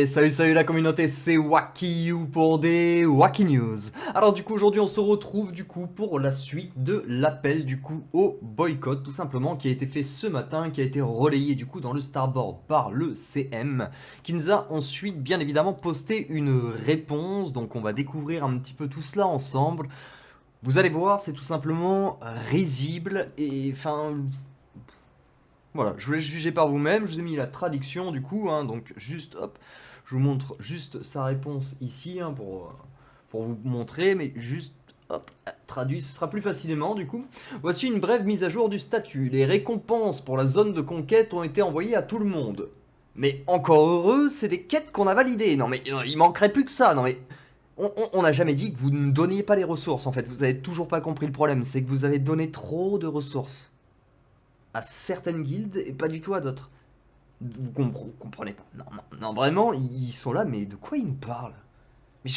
Et salut la communauté, c'est WakiU pour des Wacky News. Alors du coup aujourd'hui on se retrouve du coup pour la suite de l'appel du coup au boycott tout simplement qui a été fait ce matin, qui a été relayé du coup dans le Starboard par le CM, qui nous a ensuite bien évidemment posté une réponse, donc on va découvrir un petit peu tout cela ensemble. Vous allez voir, c'est tout simplement risible et enfin... Voilà, je vous laisse juger par vous-même, je vous ai mis la traduction du coup, hein, donc juste, hop, je vous montre juste sa réponse ici, hein, pour vous montrer, mais juste, hop, traduit, ce sera plus facilement du coup. Voici une brève mise à jour du statut, les récompenses pour la zone de conquête ont été envoyées à tout le monde. Mais encore heureux, c'est des quêtes qu'on a validées, non mais il manquerait plus que ça, non mais... On n'a jamais dit que vous ne donniez pas les ressources en fait, vous avez toujours pas compris le problème, c'est que vous avez donné trop de ressources à certaines guildes et pas du tout à d'autres. Vous comprenez pas. Non, vraiment, ils sont là, mais de quoi ils nous parlent? Mais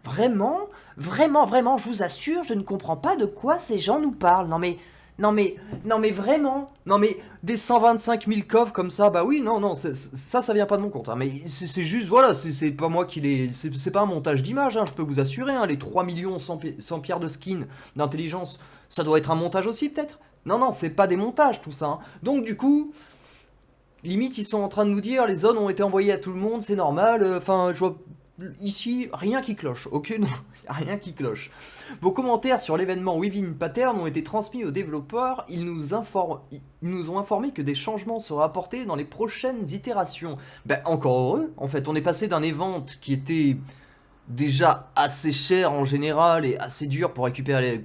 vraiment, je vous assure, je ne comprends pas de quoi ces gens nous parlent. Non mais vraiment. Non mais, des 125 000 coffres comme ça, bah oui, non, ça vient pas de mon compte. Hein, mais c'est juste, voilà, c'est pas moi qui les... C'est pas un montage d'image, hein, je peux vous assurer, hein, les 3 millions sans pierres de skin d'intelligence, ça doit être un montage aussi, peut-être? Non, c'est pas des montages, tout ça. Hein. Donc du coup... Limite, ils sont en train de nous dire les zones ont été envoyées à tout le monde, c'est normal. Enfin, je vois ici rien qui cloche. Ok, non, y a rien qui cloche. Vos commentaires sur l'événement Within Pattern ont été transmis aux développeurs. Ils nous ont informé que des changements seraient apportés dans les prochaines itérations. Ben, encore heureux. En fait, on est passé d'un event qui était déjà assez cher en général et assez dur pour récupérer les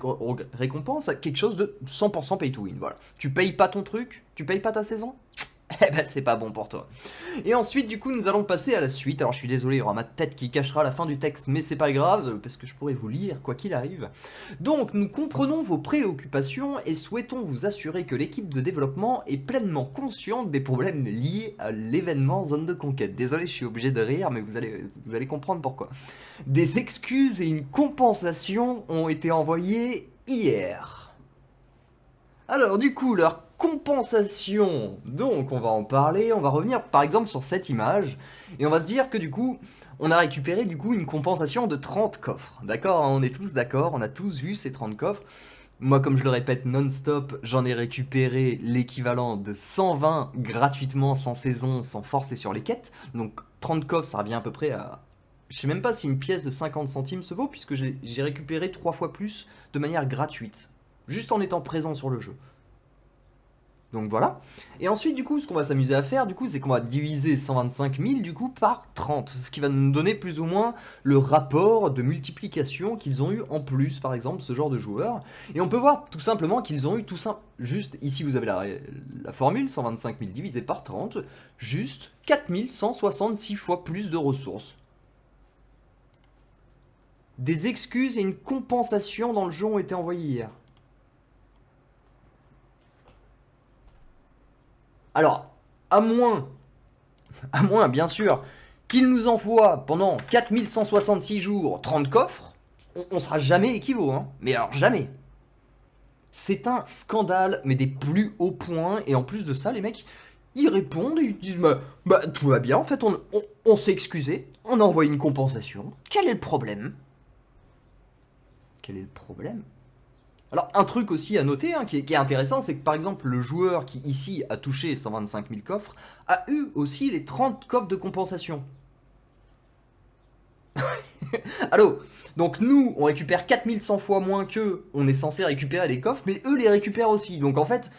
récompenses à quelque chose de 100% pay to win. Voilà. Tu payes pas ton truc, tu payes pas ta saison, eh ben c'est pas bon pour toi. Et ensuite du coup nous allons passer à la suite. Alors je suis désolé, il y aura ma tête qui cachera la fin du texte, mais c'est pas grave parce que je pourrais vous lire quoi qu'il arrive. Donc nous comprenons vos préoccupations et souhaitons vous assurer que l'équipe de développement est pleinement consciente des problèmes liés à l'événement Zone de Conquête. Désolé, je suis obligé de rire, mais vous allez comprendre pourquoi. Des excuses et une compensation ont été envoyées hier. Alors du coup, leur compensation, donc on va en parler, on va revenir par exemple sur cette image, et on va se dire que du coup, on a récupéré du coup une compensation de 30 coffres, d'accord? On est tous d'accord, on a tous vu ces 30 coffres. Moi, comme je le répète non-stop, j'en ai récupéré l'équivalent de 120 gratuitement, sans saison, sans forcer sur les quêtes, donc 30 coffres, ça revient à peu près à... Je sais même pas si une pièce de 50 centimes se vaut, puisque j'ai récupéré 3 fois plus de manière gratuite, juste en étant présent sur le jeu. Donc voilà. Et ensuite, du coup, ce qu'on va s'amuser à faire, du coup, c'est qu'on va diviser 125 000, du coup, par 30. Ce qui va nous donner plus ou moins le rapport de multiplication qu'ils ont eu en plus, par exemple, ce genre de joueurs. Et on peut voir tout simplement qu'ils ont eu tout simple... Juste, ici, vous avez la formule, 125 000 divisé par 30, juste 4166 fois plus de ressources. Des excuses et une compensation dans le jeu ont été envoyées hier. Alors, à moins bien sûr, qu'il nous envoie pendant 4166 jours 30 coffres, on sera jamais équivaut, hein. Mais alors jamais. C'est un scandale, mais des plus hauts points, et en plus de ça, les mecs, ils répondent, et ils disent bah tout va bien, en fait, on s'est excusé, on a envoyé une compensation, quel est le problème? Quel est le problème? Alors, un truc aussi à noter, hein, qui est intéressant, c'est que par exemple, le joueur qui ici a touché 125 000 coffres a eu aussi les 30 coffres de compensation. Allô? Donc nous, on récupère 4100 fois moins qu'eux, on est censé récupérer les coffres, mais eux les récupèrent aussi. Donc en fait,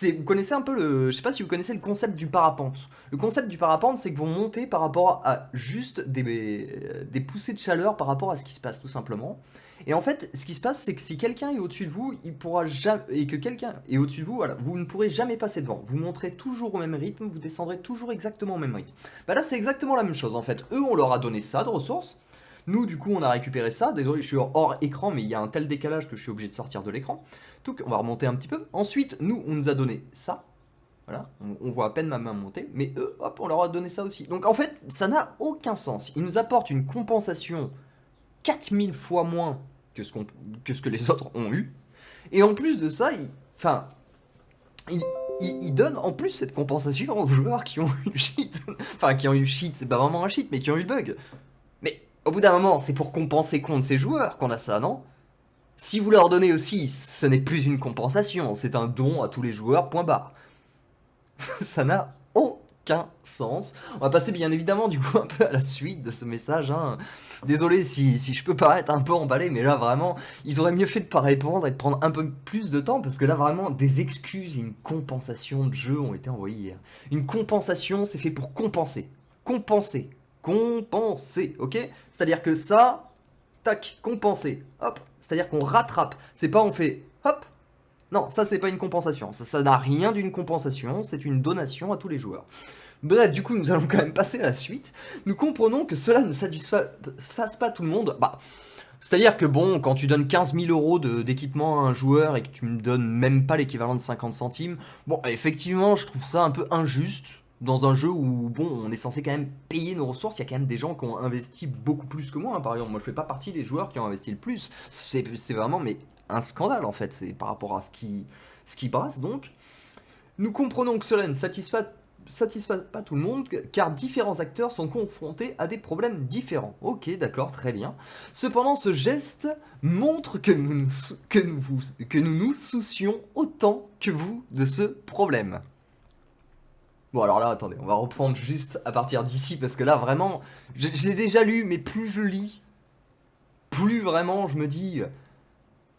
vous connaissez un peu le... Je sais pas si vous connaissez le concept du parapente. Le concept du parapente, c'est que vous montez par rapport à juste des poussées de chaleur par rapport à ce qui se passe, tout simplement. Et en fait, ce qui se passe, c'est que si quelqu'un est au-dessus de vous, il pourra jamais... Et que quelqu'un est au-dessus de vous, voilà, vous ne pourrez jamais passer devant. Vous monterez toujours au même rythme, vous descendrez toujours exactement au même rythme. Bah là, c'est exactement la même chose, en fait. Eux, on leur a donné ça de ressources. Nous, du coup, on a récupéré ça. Désolé, je suis hors écran, mais il y a un tel décalage que je suis obligé de sortir de l'écran. Donc, on va remonter un petit peu. Ensuite, nous, on nous a donné ça. Voilà, on voit à peine ma main monter, mais eux, hop, on leur a donné ça aussi. Donc en fait, ça n'a aucun sens. Ils nous apportent une compensation 4000 fois moins que ce que les autres ont eu. Et en plus de ça, enfin, il donne en plus cette compensation aux joueurs qui ont eu le cheat. Enfin, qui ont eu le cheat, c'est pas vraiment un cheat, mais qui ont eu le bug. Mais au bout d'un moment, c'est pour compenser contre ces joueurs qu'on a ça, non? Si vous leur donnez aussi, ce n'est plus une compensation, c'est un don à tous les joueurs, point barre. Ça n'a aucun sens. On va passer bien évidemment du coup un peu à la suite de ce message. Hein. Désolé si je peux paraître un peu emballé, mais là vraiment, ils auraient mieux fait de pas répondre et de prendre un peu plus de temps, parce que là vraiment, des excuses et une compensation de jeu ont été envoyées hier. Une compensation, c'est fait pour compenser. Compenser. Compenser, ok? C'est-à-dire que ça, tac, compenser. Hop. C'est-à-dire qu'on rattrape. C'est pas on fait hop. Non, ça c'est pas une compensation. Ça n'a rien d'une compensation, c'est une donation à tous les joueurs. Bref, du coup, nous allons quand même passer à la suite. Nous comprenons que cela ne satisfasse pas tout le monde. Bah, c'est-à-dire que bon, quand tu donnes 15 000 euros d'équipement à un joueur et que tu me donnes même pas l'équivalent de 50 centimes, bon, effectivement, je trouve ça un peu injuste dans un jeu où, bon, on est censé quand même payer nos ressources. Il y a quand même des gens qui ont investi beaucoup plus que moi, hein. Par exemple, moi, je fais pas partie des joueurs qui ont investi le plus. C'est vraiment, mais un scandale, en fait, c'est par rapport à ce qui brasse, donc. Nous comprenons que cela ne satisfait pas tout le monde, car différents acteurs sont confrontés à des problèmes différents. Ok, d'accord, très bien. Cependant, ce geste montre que nous nous soucions autant que vous de ce problème. Bon, alors là, attendez, on va reprendre juste à partir d'ici, parce que là, vraiment, je l'ai déjà lu, mais plus je lis, plus vraiment je me dis...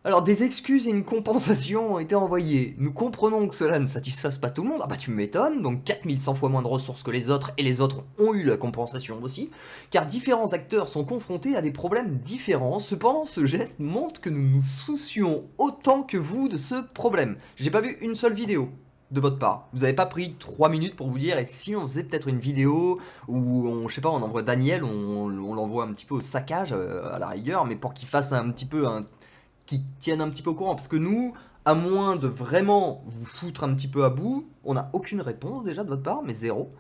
Alors, des excuses et une compensation ont été envoyées. Nous comprenons que cela ne satisfasse pas tout le monde. Ah bah tu m'étonnes, donc 4100 fois moins de ressources que les autres, et les autres ont eu la compensation aussi, car différents acteurs sont confrontés à des problèmes différents. Cependant, ce geste montre que nous nous soucions autant que vous de ce problème. J'ai pas vu une seule vidéo de votre part. Vous avez pas pris 3 minutes pour vous dire, et si on faisait peut-être une vidéo où, je sais pas, on envoie Daniel, on l'envoie un petit peu au saccage, à la rigueur, mais pour qu'il fasse un petit peu un qui tiennent un petit peu au courant. Parce que nous, à moins de vraiment vous foutre un petit peu à bout, on n'a aucune réponse déjà de votre part, mais zéro.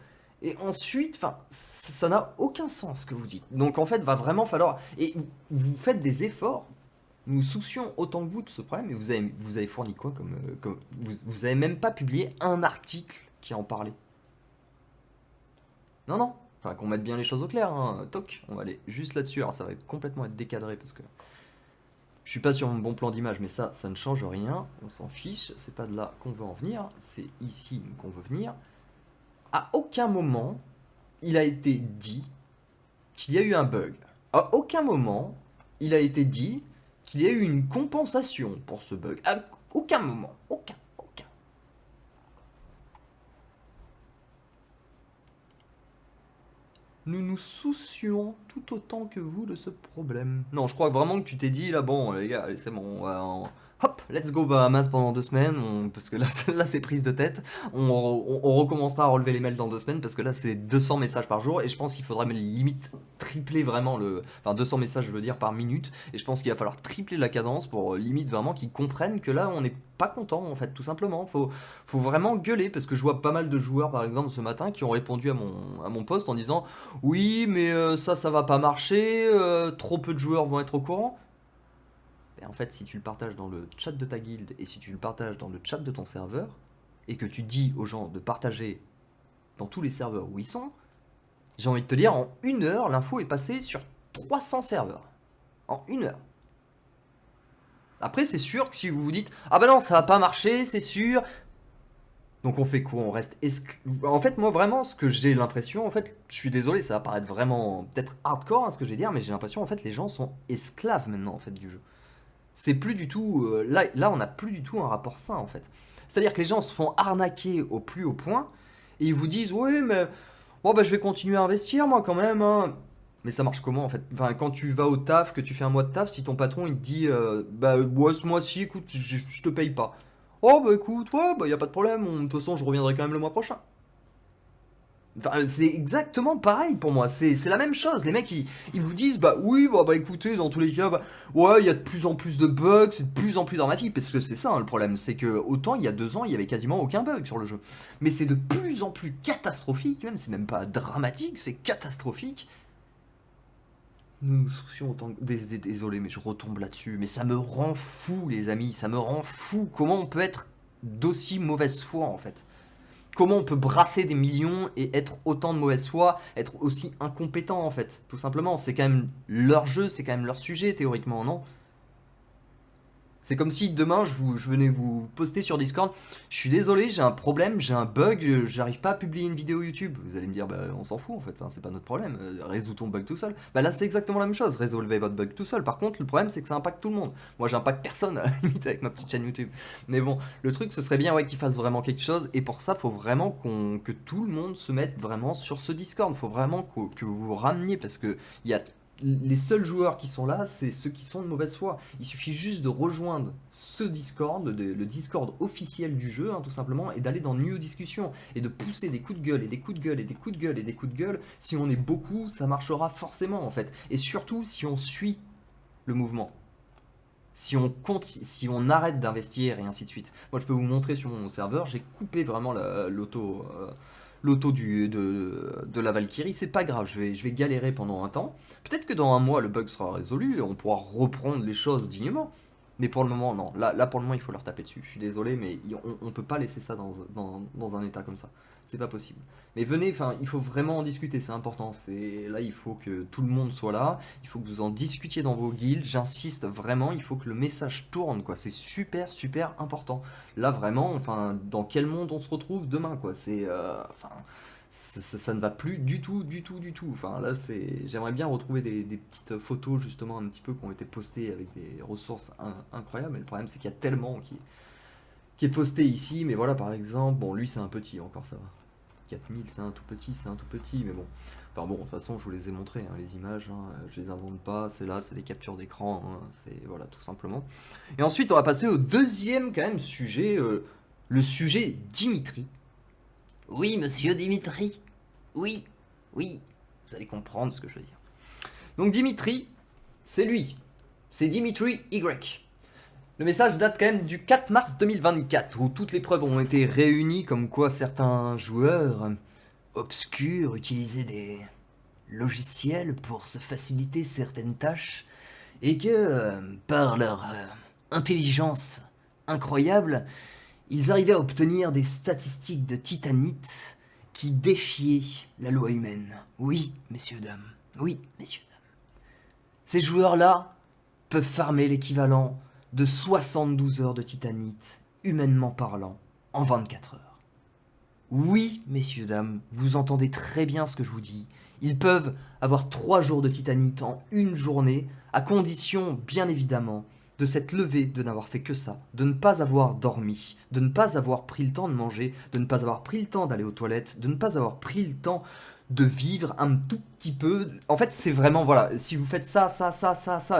Et ensuite, enfin, ça n'a aucun sens ce que vous dites. Donc en fait, va vraiment falloir... Et vous faites des efforts. Nous soucions autant que vous de ce problème, et vous avez fourni quoi comme vous avez même pas publié un article qui en parlait. Non, non. Enfin, qu'on mette bien les choses au clair, hein. Toc, on va aller juste là-dessus. Alors ça va complètement être décadré parce que je suis pas sur mon bon plan d'image, mais ça ne change rien. On s'en fiche. C'est pas de là qu'on veut en venir. C'est ici qu'on veut venir. À aucun moment, il a été dit qu'il y a eu un bug. À aucun moment, il a été dit qu'il y a eu une compensation pour ce bug. À aucun moment. Aucun. Nous nous soucions tout autant que vous de ce problème. Non, je crois vraiment que tu t'es dit, là, bon, les gars, allez, c'est bon, hop, let's go Bahamas pendant 2 semaines, parce que là, là c'est prise de tête. On recommencera à relever les mails dans 2 semaines, parce que là, c'est 200 messages par jour, et je pense qu'il faudrait limite tripler vraiment Enfin, 200 messages, je veux dire, par minute, et je pense qu'il va falloir tripler la cadence pour limite vraiment qu'ils comprennent que là, on n'est pas content, en fait, tout simplement. Faut vraiment gueuler, parce que je vois pas mal de joueurs, par exemple, ce matin, qui ont répondu à mon post en disant oui, mais ça va pas marcher, trop peu de joueurs vont être au courant. Et en fait, si tu le partages dans le chat de ta guilde et si tu le partages dans le chat de ton serveur, et que tu dis aux gens de partager dans tous les serveurs où ils sont, j'ai envie de te dire, en 1 heure, l'info est passée sur 300 serveurs. En 1 heure. Après, c'est sûr que si vous vous dites, ah bah non, ça va pas marcher, c'est sûr, donc on fait quoi? On reste En fait, moi vraiment, ce que j'ai l'impression, en fait, je suis désolé, ça va paraître vraiment peut-être hardcore, hein, ce que je vais dire, mais j'ai l'impression, en fait, les gens sont esclaves maintenant, en fait, du jeu. C'est plus du tout... là, on n'a plus du tout un rapport sain, en fait. C'est-à-dire que les gens se font arnaquer au plus haut point, et ils vous disent, ouais, mais bon, bah je vais continuer à investir, moi, quand même, hein. Mais ça marche comment, en fait? Enfin, quand tu vas au taf, que tu fais un mois de taf, si ton patron, il te dit, bah, ouais, ce mois-ci, écoute, je te paye pas. Oh bah écoute, ouais, bah y a pas de problème, de toute façon je reviendrai quand même le mois prochain. Enfin, c'est exactement pareil pour moi, c'est la même chose. Les mecs ils vous disent bah oui, bah écoutez, dans tous les cas, bah, ouais, il y a de plus en plus de bugs, c'est de plus en plus dramatique, parce que c'est ça hein, le problème, c'est que autant il y a 2 ans il y avait quasiment aucun bug sur le jeu. Mais c'est de plus en plus catastrophique, même c'est même pas dramatique, c'est catastrophique. Nous nous soucions autant désolé mais je retombe là-dessus, mais ça me rend fou les amis, ça me rend fou. Comment on peut être d'aussi mauvaise foi en fait? Comment on peut brasser des millions et être autant de mauvaise foi, être aussi incompétent en fait, tout simplement. C'est quand même leur jeu, c'est quand même leur sujet théoriquement, non? C'est comme si demain je venais vous poster sur Discord. Je suis désolé, j'ai un problème, j'ai un bug, j'arrive pas à publier une vidéo YouTube. Vous allez me dire, bah on s'en fout en fait, enfin, c'est pas notre problème, résous ton bug tout seul. Bah là c'est exactement la même chose, résolvez votre bug tout seul. Par contre, le problème c'est que ça impacte tout le monde. Moi j'impacte personne à la limite avec ma petite chaîne YouTube. Mais bon, le truc ce serait bien ouais, qu'ils fassent vraiment quelque chose. Et pour ça, faut vraiment que tout le monde se mette vraiment sur ce Discord. Faut vraiment que vous vous rameniez parce que il y a les seuls joueurs qui sont là, c'est ceux qui sont de mauvaise foi. Il suffit juste de rejoindre ce Discord, le Discord officiel du jeu, hein, tout simplement, et d'aller dans New Discussion, et de pousser des coups de gueule, et des coups de gueule, et des coups de gueule, et des coups de gueule. Si on est beaucoup, ça marchera forcément, en fait. Et surtout, si on suit le mouvement. Si on arrête d'investir, et ainsi de suite. Moi, je peux vous montrer sur mon serveur, j'ai coupé vraiment l'auto de la Valkyrie, c'est pas grave, je vais galérer pendant un temps. Peut-être que dans un mois, le bug sera résolu et on pourra reprendre les choses dignement. Mais pour le moment, non. Là pour le moment, il faut leur taper dessus. Je suis désolé, mais on peut pas laisser ça dans un état comme ça. C'est pas possible. Mais venez, enfin, il faut vraiment en discuter, c'est important. Là, il faut que tout le monde soit là. Il faut que vous en discutiez dans vos guildes. J'insiste vraiment, il faut que le message tourne, quoi. C'est super, super important. Là, vraiment, enfin, dans quel monde on se retrouve demain, quoi. Enfin, ça ne va plus du tout, du tout, du tout. Enfin, là, j'aimerais bien retrouver des petites photos, justement, un petit peu, qui ont été postées avec des ressources incroyables. Mais le problème, c'est qu'il y a tellement qui est posté ici. Mais voilà, par exemple, bon, lui, c'est un petit, encore ça va. 4000, c'est un tout petit, mais bon. Enfin bon, de toute façon, je vous les ai montrés, hein, les images, hein, je les invente pas, c'est là, c'est des captures d'écran, hein, c'est, voilà, tout simplement. Et ensuite, on va passer au deuxième, quand même, sujet, le sujet Dimitri. Oui, monsieur Dimitri. Oui, oui, vous allez comprendre ce que je veux dire. Donc Dimitri, c'est lui. C'est Dimitri Y. Le message date quand même du 4 mars 2024, où toutes les preuves ont été réunies comme quoi certains joueurs obscurs utilisaient des logiciels pour se faciliter certaines tâches, et que, par leur intelligence incroyable, ils arrivaient à obtenir des statistiques de titanite qui défiaient la loi humaine. Oui, messieurs, dames. Oui, messieurs, dames. Ces joueurs-là peuvent farmer l'équivalent de 72 heures de titanite, humainement parlant, en 24 heures. Oui, messieurs, dames, vous entendez très bien ce que je vous dis. Ils peuvent avoir 3 jours de titanite en une journée, à condition, bien évidemment, de s'être levé, de n'avoir fait que ça, de ne pas avoir dormi, de ne pas avoir pris le temps de manger, de ne pas avoir pris le temps d'aller aux toilettes, de ne pas avoir pris le temps de vivre un tout petit peu. En fait, c'est vraiment, voilà, si vous faites ça,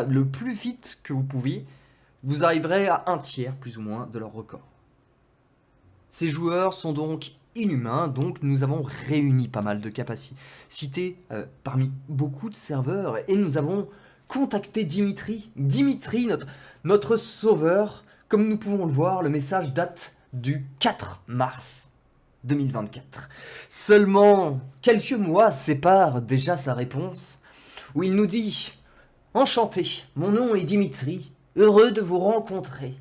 le plus vite que vous pouvez, vous arriverez à un tiers, plus ou moins, de leur record. Ces joueurs sont donc inhumains, donc nous avons réuni pas mal de capacités parmi beaucoup de serveurs, et nous avons contacté Dimitri. Dimitri, notre sauveur. Comme nous pouvons le voir, le message date du 4 mars 2024. Seulement quelques mois séparent déjà sa réponse, où il nous dit « Enchanté, mon nom est Dimitri, heureux de vous rencontrer.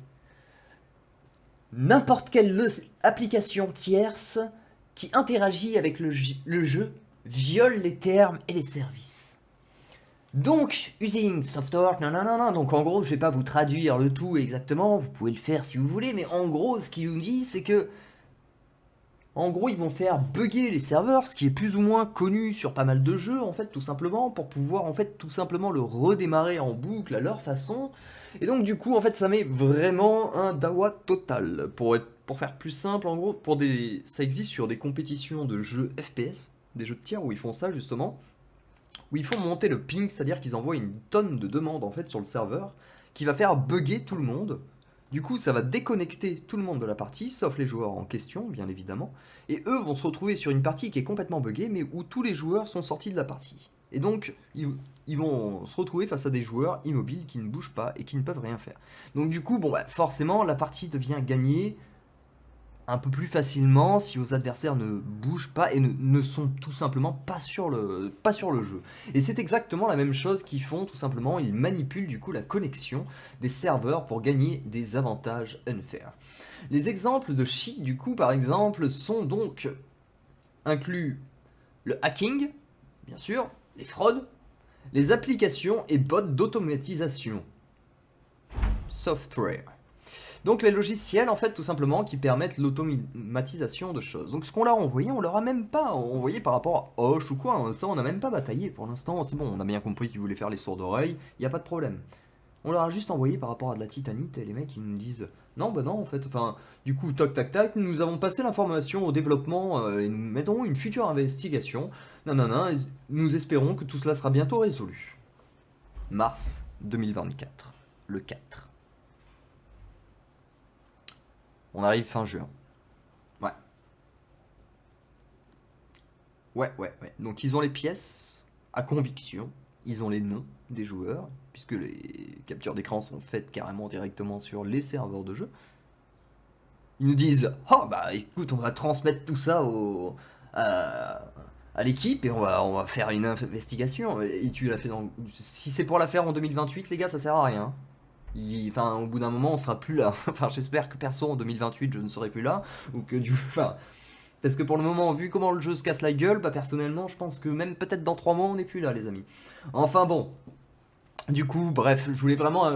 N'importe quelle application tierce qui interagit avec le jeu viole les termes et les services. Donc, using software, non. Donc en gros, je vais pas vous traduire le tout exactement, vous pouvez le faire si vous voulez, mais en gros, ce qu'il nous dit, c'est que en gros, ils vont faire bugger les serveurs, ce qui est plus ou moins connu sur pas mal de jeux, en fait, tout simplement, pour pouvoir, en fait, tout simplement le redémarrer en boucle à leur façon. Et donc, du coup, en fait, ça met vraiment un dawa total. Pour faire plus simple, en gros, ça existe sur des compétitions de jeux FPS, des jeux de tir où ils font ça, justement, où ils font monter le ping, c'est-à-dire qu'ils envoient une tonne de demandes, en fait, sur le serveur, qui va faire bugger tout le monde. Du coup, ça va déconnecter tout le monde de la partie, sauf les joueurs en question, bien évidemment. Et eux vont se retrouver sur une partie qui est complètement buggée, mais où tous les joueurs sont sortis de la partie. Et donc, ils vont se retrouver face à des joueurs immobiles qui ne bougent pas et qui ne peuvent rien faire. Donc du coup, bon, bah, forcément, la partie devient gagnée un peu plus facilement si vos adversaires ne bougent pas et ne sont tout simplement pas sur le jeu. Et c'est exactement la même chose qu'ils font, tout simplement, ils manipulent du coup la connexion des serveurs pour gagner des avantages unfair. Les exemples de cheat du coup par exemple sont donc inclus le hacking, bien sûr, les fraudes, les applications et bots d'automatisation. Software. Donc les logiciels, en fait, tout simplement, qui permettent l'automatisation de choses. Donc ce qu'on leur a envoyé, on leur a même pas envoyé par rapport à Hoche ou quoi, hein. Ça on n'a même pas bataillé pour l'instant, c'est bon, on a bien compris qu'ils voulaient faire les sourds d'oreilles, il n'y a pas de problème. On leur a juste envoyé par rapport à de la titanite et les mecs ils nous disent non bah non en fait, enfin du coup tac tac tac, nous avons passé l'information au développement et nous mettrons une future investigation, non non non, nous espérons que tout cela sera bientôt résolu. Mars 2024, le 4. On arrive fin juin. Ouais. Ouais. Donc ils ont les pièces à conviction, ils ont les noms des joueurs, puisque les captures d'écran sont faites carrément directement sur les serveurs de jeu. Ils nous disent oh bah écoute, on va transmettre tout ça à l'équipe et on va faire une investigation. Et tu l'as fait dans. Si c'est pour la faire en 2028, les gars, ça sert à rien. Enfin, au bout d'un moment, on sera plus là. Enfin, j'espère que perso en 2028, je ne serai plus là. Ou que du. Enfin. Parce que pour le moment, vu comment le jeu se casse la gueule, bah personnellement, je pense que même peut-être dans 3 mois, on n'est plus là, les amis. Enfin bon. Du coup, bref, je voulais vraiment.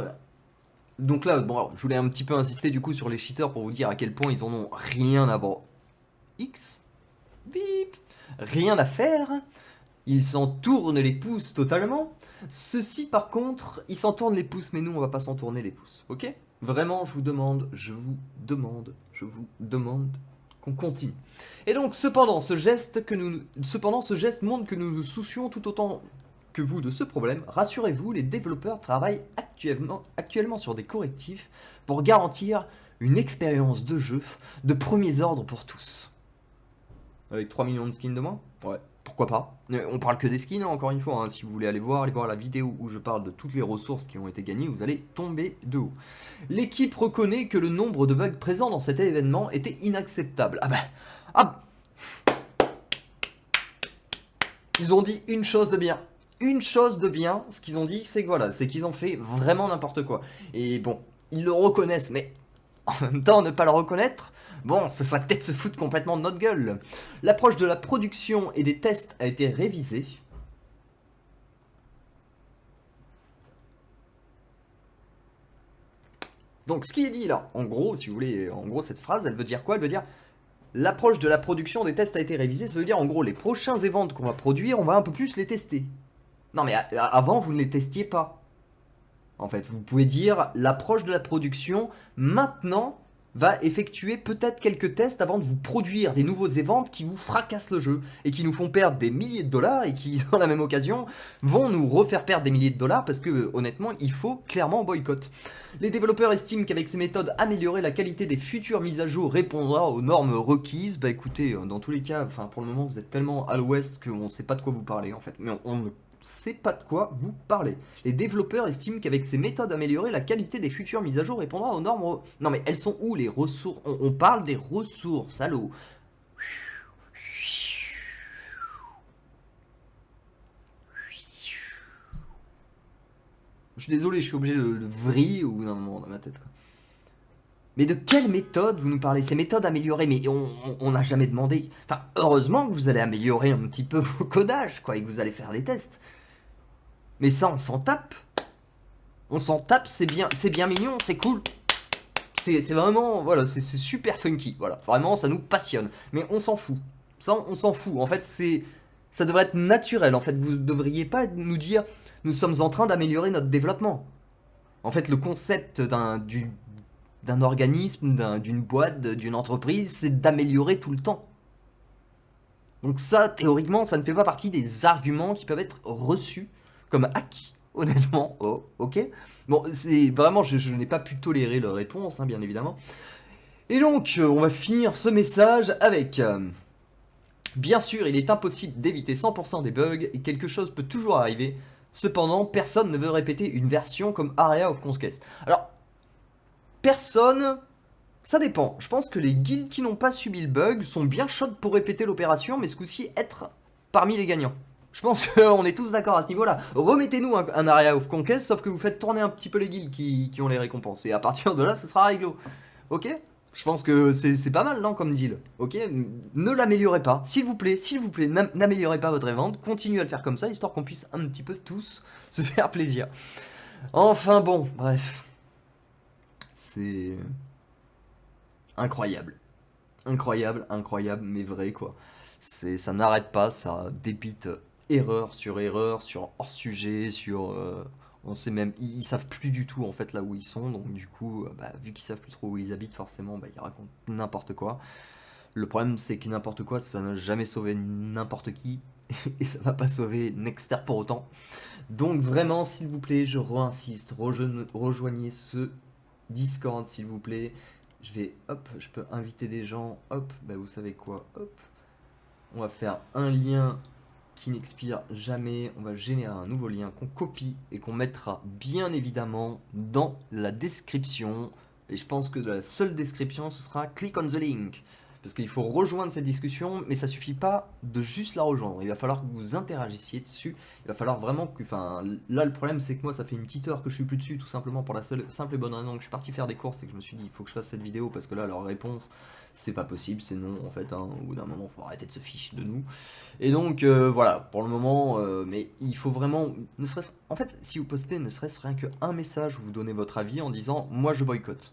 Donc là, bon, je voulais un petit peu insister du coup sur les cheaters pour vous dire à quel point ils en ont rien à voir. X. Bip. Rien à faire. Ils s'en tournent les pouces totalement. Ceux-ci, par contre, ils s'en tournent les pouces, mais nous, on va pas s'en tourner les pouces, ok? Vraiment, je vous demande qu'on continue. Et donc, cependant, ce geste montre que nous nous soucions tout autant que vous de ce problème. Rassurez-vous, les développeurs travaillent actuellement sur des correctifs pour garantir une expérience de jeu de premier ordre pour tous. Avec 3 millions de skins de moins? Ouais. Pourquoi pas? On parle que des skins, hein, encore une fois, hein. Si vous voulez aller voir la vidéo où je parle de toutes les ressources qui ont été gagnées, vous allez tomber de haut. L'équipe reconnaît que le nombre de bugs présents dans cet événement était inacceptable. Ils ont dit une chose de bien. Une chose de bien, ce qu'ils ont dit, c'est que voilà, c'est qu'ils ont fait vraiment n'importe quoi. Et bon, ils le reconnaissent, mais en même temps, ne pas le reconnaître, bon, ce serait peut-être se foutre complètement de notre gueule. L'approche de la production et des tests a été révisée. Donc ce qui est dit là, en gros, si vous voulez, en gros cette phrase, elle veut dire quoi? Elle veut dire l'approche de la production des tests a été révisée, ça veut dire en gros les prochains events qu'on va produire, on va un peu plus les tester. Non mais avant vous ne les testiez pas. En fait, vous pouvez dire l'approche de la production maintenant va effectuer peut-être quelques tests avant de vous produire des nouveaux events qui vous fracassent le jeu et qui nous font perdre des milliers de dollars et qui, dans la même occasion, vont nous refaire perdre des milliers de dollars parce que, honnêtement, il faut clairement boycott. Les développeurs estiment qu'avec ces méthodes, améliorer la qualité des futures mises à jour répondra aux normes requises. Bah écoutez, dans tous les cas, enfin pour le moment, vous êtes tellement à l'ouest qu'on ne sait pas de quoi vous parlez en fait. Mais on ne sait pas de quoi vous parlez. Les développeurs estiment qu'avec ces méthodes améliorées, la qualité des futures mises à jour répondra aux normes. Non mais elles sont où les ressources? On parle des ressources, allô. Je suis désolé, je suis obligé de vriller au bout d'un moment dans ma tête. Mais de quelle méthode vous nous parlez? Ces méthodes améliorées, mais on n'a jamais demandé. Enfin, heureusement que vous allez améliorer un petit peu vos codages, quoi, et que vous allez faire des tests. Mais ça, on s'en tape. On s'en tape, c'est bien mignon, c'est cool. C'est vraiment, voilà, c'est super funky, voilà. Vraiment, ça nous passionne. Mais on s'en fout. Ça, on s'en fout. En fait, ça devrait être naturel. En fait, vous ne devriez pas nous dire, nous sommes en train d'améliorer notre développement. En fait, le concept d'un organisme, d'une boîte, d'une entreprise, c'est d'améliorer tout le temps. Donc ça, théoriquement, ça ne fait pas partie des arguments qui peuvent être reçus comme acquis, honnêtement. Oh, ok. Bon, c'est vraiment, je n'ai pas pu tolérer leur réponse, hein, bien évidemment. Et donc, on va finir ce message avec... bien sûr, il est impossible d'éviter 100% des bugs et quelque chose peut toujours arriver. Cependant, personne ne veut répéter une version comme Area of Conquest. Alors, personne, Ça dépend. Je pense que les guildes qui n'ont pas subi le bug sont bien chaudes pour répéter l'opération, mais ce coup-ci être parmi les gagnants. Je pense qu'on est tous d'accord à ce niveau-là. Remettez-nous un Area of Conquest, sauf que vous faites tourner un petit peu les guildes qui ont les récompenses. Et à partir de là, ce sera réglo. Ok? Je pense que c'est pas mal, non, comme deal. Ok? Ne l'améliorez pas. S'il vous plaît, n'améliorez pas votre revente. Continuez à le faire comme ça, histoire qu'on puisse un petit peu tous se faire plaisir. Enfin bon, bref. C'est... incroyable. Incroyable, incroyable, mais vrai, quoi. Ça n'arrête pas, ça débite erreur sur hors-sujet, on sait même, ils savent plus du tout en fait là où ils sont, donc du coup, bah, vu qu'ils savent plus trop où ils habitent, forcément, bah, ils racontent n'importe quoi. Le problème, c'est que n'importe quoi, ça n'a jamais sauvé n'importe qui, et ça va pas sauver Nexter pour autant. Donc vraiment, s'il vous plaît, je reinsiste, rejoignez ce Discord, s'il vous plaît. Je vais, hop, je peux inviter des gens, hop, bah vous savez quoi, hop. On va faire un lien qui n'expire jamais. On va générer un nouveau lien qu'on copie et qu'on mettra bien évidemment dans la description. Et je pense que la seule description, ce sera click on the link. Parce qu'il faut rejoindre cette discussion, mais ça suffit pas de juste la rejoindre. Il va falloir que vous interagissiez dessus. Il va falloir vraiment que... Enfin, là, le problème, c'est que moi, ça fait une petite heure que je suis plus dessus, tout simplement pour la simple et bonne raison que je suis parti faire des courses et que je me suis dit, il faut que je fasse cette vidéo parce que là, leur réponse, c'est pas possible, c'est non, en fait. Hein, au bout d'un moment, il faut arrêter de se ficher de nous. Et donc, voilà, pour le moment, mais il faut vraiment... Ne serait-ce... En fait, si vous postez ne serait-ce rien qu'un message où vous donnez votre avis en disant, moi, je boycotte.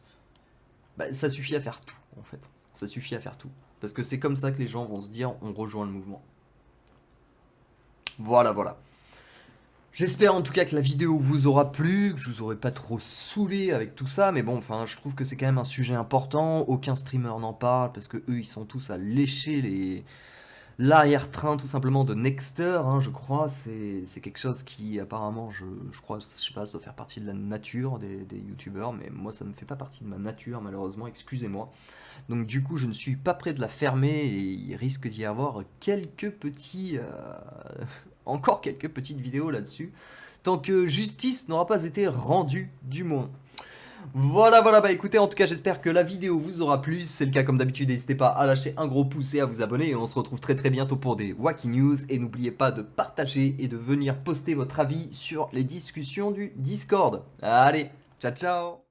Bah, ça suffit à faire tout, en fait. Ça suffit à faire tout. Parce que c'est comme ça que les gens vont se dire, on rejoint le mouvement. Voilà, voilà. J'espère en tout cas que la vidéo vous aura plu, que je vous aurai pas trop saoulé avec tout ça, mais bon, enfin, je trouve que c'est quand même un sujet important. Aucun streamer n'en parle, parce que eux, ils sont tous à lécher l'arrière-train tout simplement de Nexter, hein, je crois. C'est quelque chose qui apparemment, je crois, je sais pas, ça doit faire partie de la nature des youtubeurs, mais moi ça ne fait pas partie de ma nature malheureusement, excusez-moi. Donc du coup je ne suis pas prêt de la fermer et il risque d'y avoir quelques petits... encore quelques petites vidéos là-dessus, tant que justice n'aura pas été rendue du moins. Voilà, voilà, bah écoutez, en tout cas, j'espère que la vidéo vous aura plu. Si c'est le cas, comme d'habitude, n'hésitez pas à lâcher un gros pouce et à vous abonner. Et on se retrouve très très bientôt pour des Wacky News. Et n'oubliez pas de partager et de venir poster votre avis sur les discussions du Discord. Allez, ciao ciao!